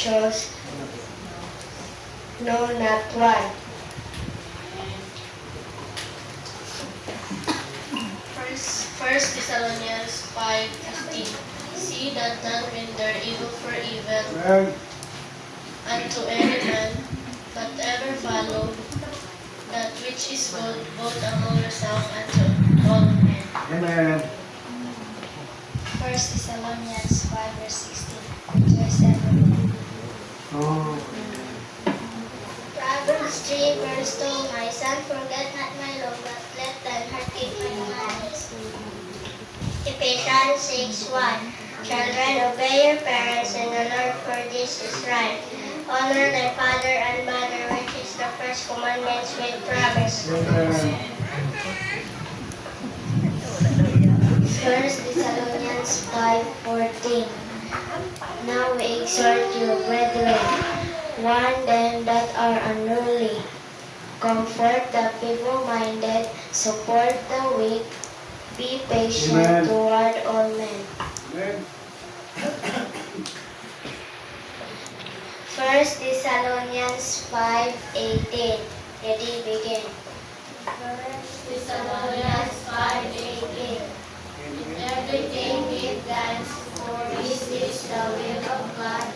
chose, no, not one. First Thessalonians 5:15. See that none render evil for evil unto any man, but ever follow that which is good both among yourselves and to all men. Amen. 1 Thessalonians 5 verse 16. Verse 7. Oh. Proverbs 3 verse 2. My son, forget not my law, but let thine heart keep my commandments. Ephesians 6:1. Children, obey your parents in the Lord, for this is right. Honor thy father and mother, which is the first commandments with promise. Amen. 1 Thessalonians 5:14. Now we exhort you, brethren, warn them that are unruly, comfort the feeble-minded, support the weak, be patient Amen. toward all men. Amen. 1 Thessalonians 5:18. Ready, begin. 1 Thessalonians 5:18. In everything give thanks, for this is the will of God